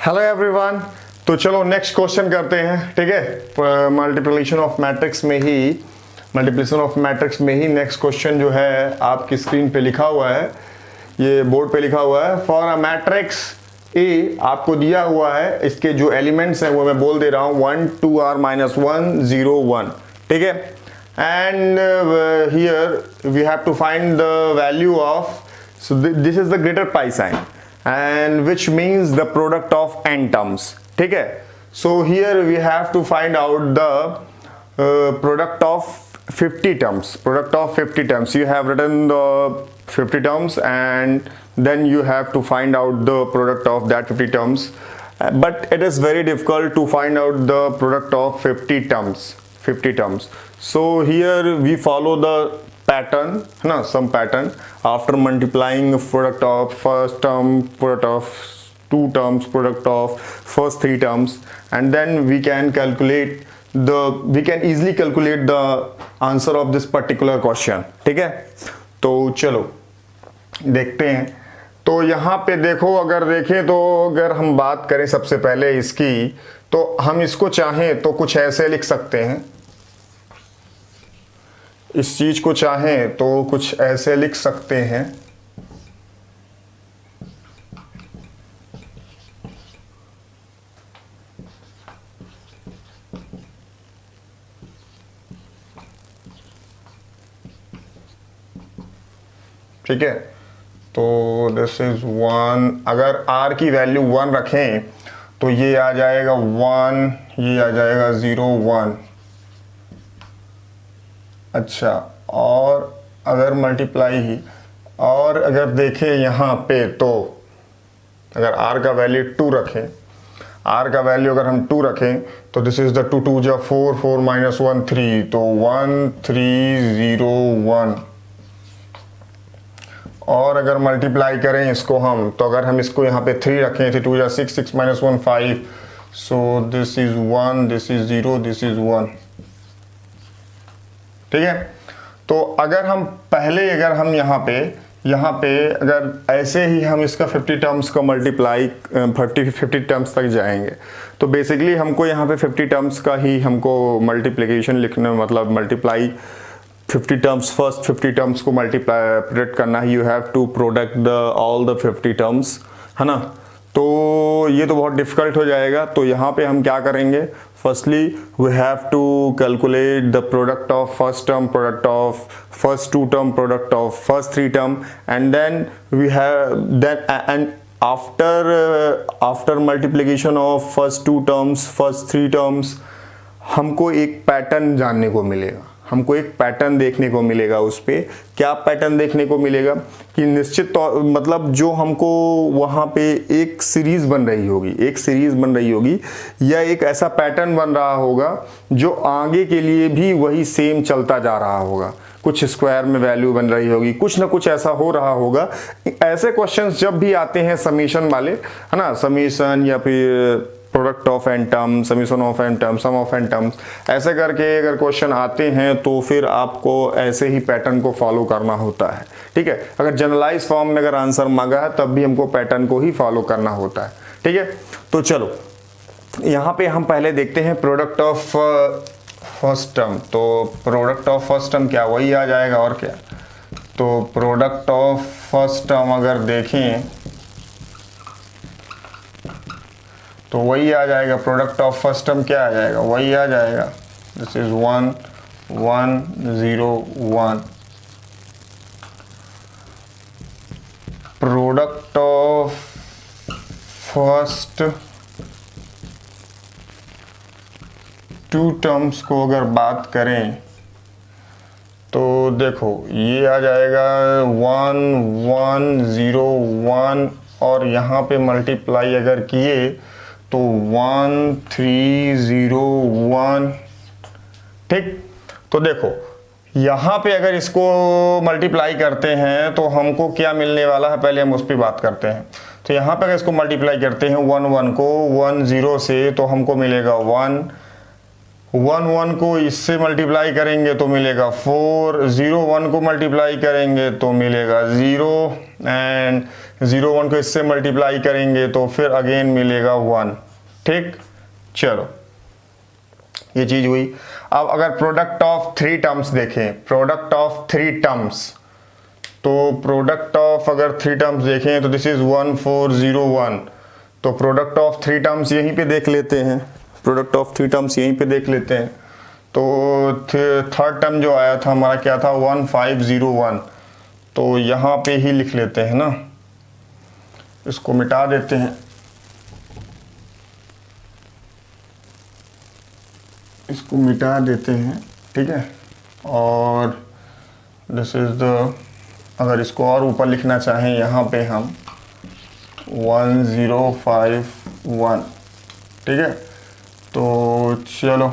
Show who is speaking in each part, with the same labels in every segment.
Speaker 1: Hello everyone. तो चलो next question करते हैं, ठीक है। मल्टीप्लिकेशन ऑफ मैट्रिक्स में ही नेक्स्ट क्वेश्चन जो है आपकी स्क्रीन पे लिखा हुआ है, ये बोर्ड पे लिखा हुआ है। फॉर अ मैट्रिक्स ए आपको दिया हुआ है, इसके जो एलिमेंट्स हैं वो मैं बोल दे रहा हूँ 1 2r - 1 0 1, ठीक है। And here we have to find the value of, so this is the greater pi sign and which means the product of n terms, ठीक है। So here we have to find out the product of 50 terms. You have written the 50 terms and then you have to find out the product of that 50 terms, but it is very difficult to find out the product of 50 terms. So here we follow the pattern, some pattern. After multiplying product of first term, product of two terms, product of first three terms, and then we can easily calculate the answer of this particular question, ठीक है। तो चलो देखते हैं। तो यहाँ पे देखो, अगर देखें तो अगर हम बात करें सबसे पहले इसकी, तो हम इसको चाहें तो कुछ ऐसे लिख सकते हैं। इस चीज को चाहें तो कुछ ऐसे लिख सकते हैं, ठीक है। तो दिस इज 1, अगर r की वैल्यू 1 रखें तो ये आ जाएगा 1, ये आ जाएगा 0 1। अच्छा, और अगर मल्टीप्लाई ही, और अगर देखें यहाँ पे, तो अगर r का वैल्यू 2 रखें, r का वैल्यू अगर हम 2 रखें तो दिस इज द 2 2 जा 4 4 - 1 3, तो 1 3 0 1। और अगर मल्टीप्लाई करें इसको हम, तो अगर हम इसको यहाँ पे 3 रखें, 3 2 जा 6 6 - 1 5, so this is 1, this is 0, this is 1, ठीक है। तो अगर हम पहले, अगर हम यहाँ पे अगर ऐसे ही हम इसका 50 टर्म्स को मल्टीप्लाई 50 टर्म्स तक जाएंगे, तो बेसिकली हमको यहाँ पे 50 टर्म्स का ही हमको मल्टीप्लिकेशन लिखना, मतलब मल्टीप्लाई 50 टर्म्स, फर्स्ट 50 टर्म्स को मल्टीप्लाई करना है। You have to product the all the 50 terms, है ना। तो ये तो बहुत डिफिकल्ट हो जाएगा। तो यहाँ पे हम क्या करेंगे, firstly we have to calculate the product of first term, product of first 2 term, product of first 3 term, and then we have then and after multiplication of first 2 terms, first 3 terms, हमको एक pattern जानने को मिलेगा, हमको एक pattern देखने को मिलेगा। उस पे क्या पैटर्न देखने को मिलेगा कि निश्चित तौर, मतलब जो हमको वहाँ पे एक सीरीज बन रही होगी, या एक ऐसा पैटर्न बन रहा होगा जो आगे के लिए भी वही सेम चलता जा रहा होगा। कुछ स्क्वायर में वैल्यू बन रही होगी, कुछ ना कुछ ऐसा हो रहा होगा। ऐसे क्वेश्चंस जब भी आते हैं समीशन वाले, है ना, समीशन या फिर product of n term, summation of n term, sum of n terms, ऐसे करके अगर क्वेश्चन आते हैं तो फिर आपको ऐसे ही पैटर्न को फॉलो करना होता है, ठीक है। अगर जनरलाइज फॉर्म में अगर आंसर मांगा है तब भी हमको पैटर्न को ही फॉलो करना होता है, ठीक है। तो चलो यहाँ पे हम पहले देखते हैं प्रोडक्ट ऑफ फर्स्ट टर्म। तो प्रोडक्ट ऑफ फर्स्ट टर्म क्या, वही आ जाएगा और क्या। तो प्रोडक्ट ऑफ फर्स्ट टर्म अगर देखें तो वही आ जाएगा, प्रोडक्ट ऑफ फर्स्ट टर्म क्या आ जाएगा, वही आ जाएगा, this is 1 1 0 1। Product of first 2 terms को अगर बात करें तो देखो ये आ जाएगा 1 1 0 1, और यहाँ पे मल्टीप्लाई अगर किए तो 1 3 0 1, ठीक। तो देखो यहाँ पे अगर इसको मल्टीप्लाई करते हैं तो हमको क्या मिलने वाला है, पहले हम उस पर बात करते हैं। तो यहाँ पे अगर इसको मल्टीप्लाई करते हैं 1 1 को 1 0 से, तो हमको मिलेगा 1 1 1 को इससे मल्टीप्लाई करेंगे तो मिलेगा 4, 0 1 को मल्टीप्लाई करेंगे तो मिलेगा 0 एंड 0 1 को इससे मल्टीप्लाई करेंगे तो फिर अगेन मिलेगा 1। ठीक, चलो ये चीज हुई। अब अगर प्रोडक्ट ऑफ 3 टर्म्स देखें, प्रोडक्ट ऑफ 3 टर्म्स, तो प्रोडक्ट ऑफ अगर 3 टर्म्स देखें तो दिस इज 1 4 0 1, तो प्रोडक्ट ऑफ 3 टर्म्स यहीं पे देख लेते हैं, प्रोडक्ट ऑफ 3 टर्म्स यहीं पे देख लेते हैं। तो थर्ड टर्म जो आया था हमारा क्या था 1 5 0 1, तो यहाँ पे ही लिख लेते हैं ना, इसको मिटा देते हैं, इसको मिटा देते हैं। ठीक है, और दिस इज द, अगर इसको और ऊपर लिखना चाहें यहाँ पे हम 1 0 5 1। ठीक है, तो चलो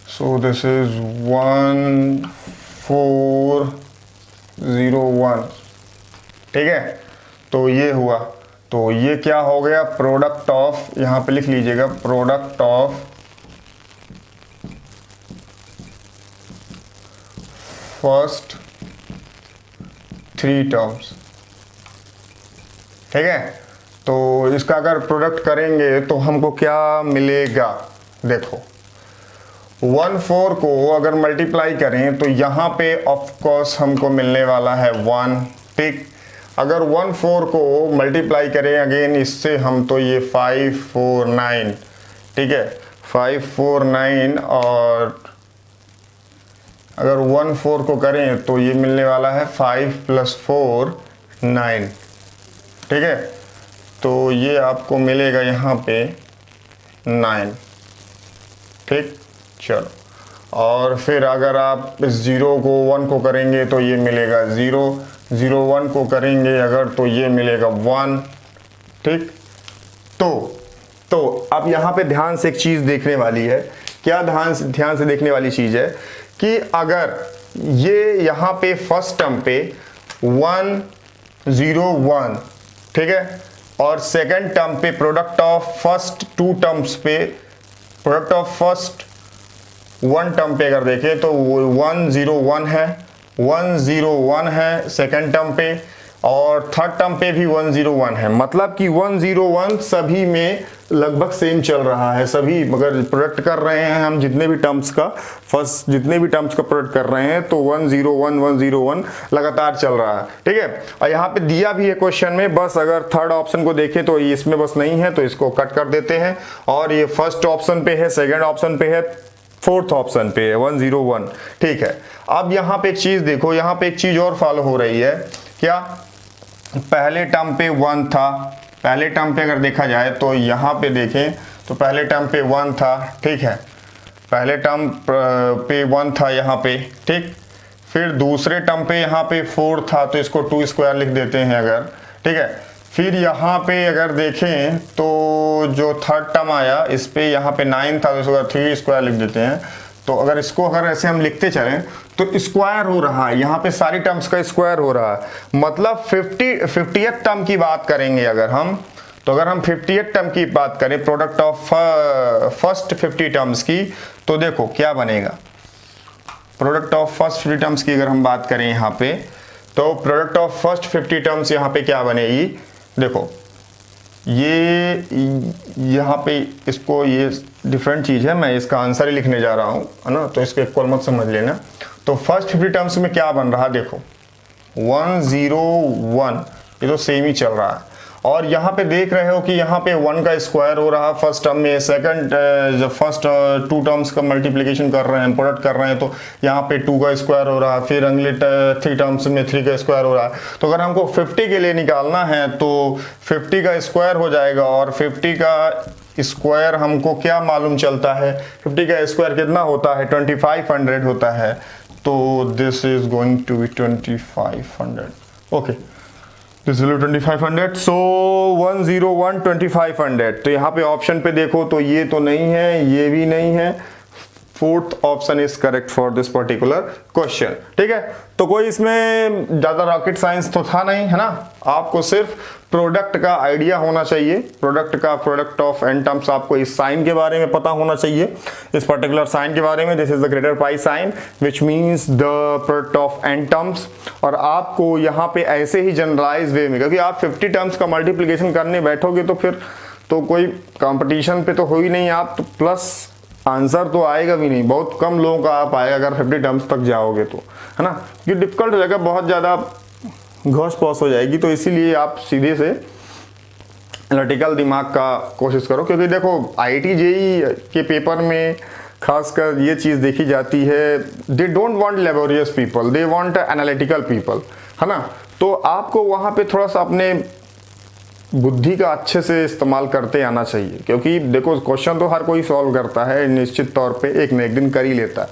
Speaker 1: सो दिस इज 1 4 0 1। ठीक है, तो ये हुआ, तो ये क्या हो गया, प्रोडक्ट ऑफ, यहाँ पे लिख लीजिएगा प्रोडक्ट ऑफ फर्स्ट 3 टर्म्स। ठीक है, तो इसका अगर प्रोडक्ट करेंगे तो हमको क्या मिलेगा, देखो 1 4 को अगर मल्टीप्लाई करें तो यहाँ पे ऑफ कोर्स हमको मिलने वाला है 1। ठीक, अगर 1 4 को मल्टीप्लाई करें अगेन इससे हम, तो ये 5 4 9। ठीक है, 5 4 9, और अगर 1 4 को करें तो ये मिलने वाला है 5 + 4 9। ठीक है, तो ये आपको मिलेगा यहाँ पे 9। ठीक, चलो, और फिर अगर आप 0 को 1 को करेंगे तो ये मिलेगा 0, 0 1 को करेंगे अगर तो ये मिलेगा 1। ठीक, तो अब यहाँ पे ध्यान से एक चीज देखने वाली है, क्या ध्यान से देखने वाली चीज है कि अगर ये यहाँ पे फर्स्ट टर्म पे 1 0 1, ठीक है, और सेकंड टर्म पे प्रोडक्ट ऑफ फर्स्ट 2 टर्म्स पे, प्रोडक्ट ऑफ फर्स्ट 1 टर्म पे अगर देखें तो 1 0 1 है, 1 0 1 है सेकंड टर्म पे, और थर्ड टर्म पे भी 1 0 1 है। मतलब कि 1 0 1 सभी में लगभग सेम चल रहा है, सभी मगर प्रोडक्ट कर रहे हैं हम जितने भी टर्म्स का, फर्स्ट जितने भी टर्म्स का प्रोडक्ट कर रहे हैं तो 1 0 1 1 0 1 लगातार चल रहा है। ठीक है, और यहाँ पे दिया भी है क्वेश्चन में, बस अगर थर्ड ऑप्शन को देखें तो इसमें बस नहीं है तो इसको कट कर देते हैं, और ये फर्स्ट ऑप्शन पे है, सेकेंड ऑप्शन पे है, फोर्थ ऑप्शन पे है 1 0 1। ठीक है, अब यहाँ पे एक चीज देखो, यहाँ पे एक चीज और फॉलो हो रही है, क्या पहले टर्म पे 1 था, पहले टर्म पे अगर देखा जाए तो यहाँ पे देखें तो पहले टर्म पे 1 था। ठीक है, पहले टर्म पे 1 था यहाँ पे। ठीक, फिर दूसरे टर्म पे यहाँ पे 4 था तो इसको 2 स्क्वायर लिख देते हैं अगर। ठीक है, फिर यहाँ पे अगर देखें तो जो थर्ड टर्म आया इस पे यहाँ पे 9 था तो इसको 3 स्क्वायर लिख देते हैं। तो अगर इसको अगर ऐसे हम लिखते चलें तो स्क्वायर हो रहा है, यहाँ पे सारी टर्म्स का स्क्वायर हो रहा है। मतलब 50th टर्म की बात करेंगे अगर हम, तो अगर हम 50th टर्म की बात करें प्रोडक्ट ऑफ फर्स्ट 50 टर्म्स की, तो देखो क्या बनेगा, प्रोडक्ट ऑफ फर्स्ट 50 टर्म्स की अगर हम बात करें यहाँ पे, तो प्रोडक्ट ऑफ फर्स्ट 50 टर्म्स यहाँ पे क्या बनेगी, देखो ये यहाँ पे इसको, ये डिफरेंट चीज़ है, मैं इसका आंसर ही लिखने जा रहा हूँ, है ना, तो इसको इक्वल मत समझ लेना। तो फर्स्ट 50 टर्म्स में क्या बन रहा है, देखो 1 0 1, ये तो सेम ही चल रहा है, और यहाँ पे देख रहे हो कि यहाँ पे 1 का स्क्वायर हो रहा है फर्स्ट टर्म में, सेकंड जब फर्स्ट 2 टर्म्स का मल्टीप्लिकेशन कर रहे हैं, प्रोडक्ट कर रहे हैं, तो यहाँ पे 2 का स्क्वायर हो रहा है, फिर अगले 3 टर्म्स में 3 का स्क्वायर हो रहा है। तो अगर हमको 50 के लिए निकालना है तो 50 का स्क्वायर हो जाएगा, और 50 का स्क्वायर हमको क्या मालूम चलता है, 50 का स्क्वायर कितना होता है, 2500 होता है। तो this is going to be 2500। Okay, this will 2500। So 1 0 1 2500। तो यहाँ पे ऑप्शन पे देखो तो ये तो नहीं है, ये भी नहीं है, fourth option is correct for this particular question. ठीक है, तो कोई इसमें ज्यादा रॉकेट साइंस तो था नहीं, है ना। आपको सिर्फ प्रोडक्ट का आइडिया होना चाहिए, प्रोडक्ट ऑफ एन टर्म्स, आपको इस साइन के बारे में पता होना चाहिए, इस पर्टिकुलर साइन के बारे में। This is the greater pi sign which means the product of n terms. और आपको यहाँ पे ऐसे ही जनरलाइज वे में, क्योंकि आप 50 टर्म्स का मल्टीप्लीकेशन करने बैठोगे तो फिर तो कोई कंपटीशन पे तो हो ही नहीं आप, तो प्लस आंसर तो आएगा भी नहीं, बहुत कम लोगों का आ पाएगा अगर 50 टर्म्स तक जाओगे तो, है ना। ये डिफिकल्ट हो जाएगा, बहुत ज़्यादा घोष पौस हो जाएगी। तो इसीलिए आप सीधे से एनालिटिकल दिमाग का कोशिश करो, क्योंकि देखो IIT JEE के पेपर में खासकर ये चीज़ देखी जाती है, they don't want laborious people, they want analytical people, है ना। तो आपको वहाँ पे थोड़ा सा अपने बुद्धि का अच्छे से इस्तेमाल करते आना चाहिए, क्योंकि देखो क्वेश्चन तो हर कोई सॉल्व करता है निश्चित तौर पे, एक न एक दिन कर ही लेता है,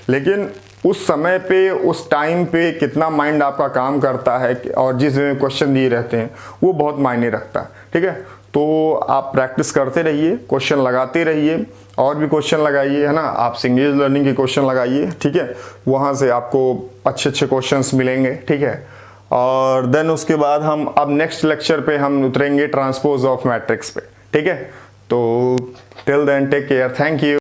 Speaker 1: लेकिन उस समय पे उस टाइम पे कितना माइंड आपका काम करता है और जिस क्वेश्चन दिए रहते हैं वो बहुत मायने रखता है। ठीक है, तो आप प्रैक्टिस करते रहिए, क्वेश्चन लगाते रहिए, और भी क्वेश्चन लगाइए, है ना। आप सिंगेज लर्निंग के क्वेश्चन लगाइए, ठीक है, वहाँ से आपको अच्छे अच्छे क्वेश्चंस मिलेंगे। ठीक है, और देन उसके बाद हम अब नेक्स्ट लेक्चर पे हम उतरेंगे ट्रांसपोज ऑफ मैट्रिक्स पे। ठीक है, तो till then take care, thank you.